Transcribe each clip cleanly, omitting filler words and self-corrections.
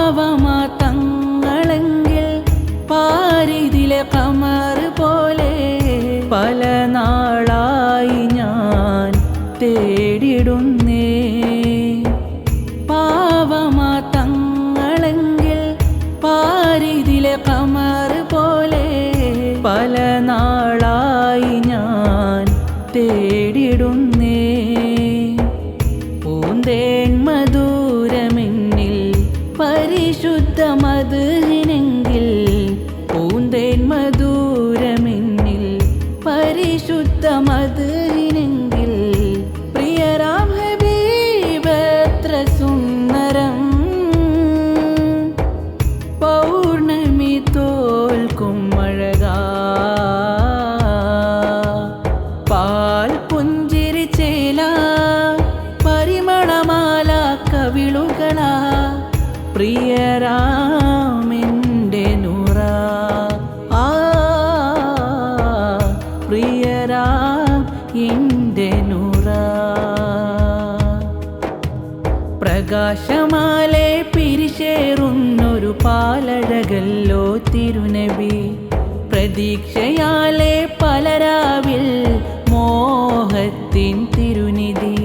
പാവമാ തങ്ങളെങ്കിൽ പാരിതിലെ കമർ പോലെ പല നാളായി ഞാൻ തേടിടുന്നേ. പാവമാ തങ്ങളെങ്കിൽ പാരിതിലെ കമർ പോലെ പല നാളായി ഞാൻ തേടിടുന്നേ. പൂന്തേൻ മധുരമെന്നിൽ പരിശുദ്ധ മദ്ഹിനെങ്കിൽ പൂന്തേൻ മധുരമെന്നിൽ പരിശുദ്ധ മദ്ഹിനെങ്കിൽ പ്രിയരാം ഹബീബത്ര സുന്ദരം പൗർണമി തോൽക്കും അഴകാ പാൽ പുഞ്ചിരി ചേല പരിമളമാല കവിളുകളാ പ്രിയരാമെൻ്റെ നൂറ പ്രിയരാം എൻ്റെ നൂറ. പ്രകാശമാലെ പിരിശേറുന്നൊരു പാലഴകല്ലോ തിരുനബി. പ്രതീക്ഷയാലെ പലരാവിൽ മോഹത്തിൻ തിരുനിധി.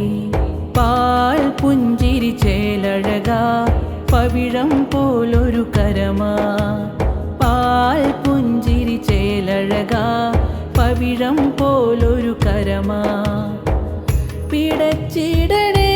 പാൽ പുഞ്ചിരി ചേലഴക പവിഴം പോലൊരു കരമാ. പാൽ പുഞ്ചിരി ചേലഴക പവിഴം പോലൊരു കരമാ. പിടച്ചിടണേ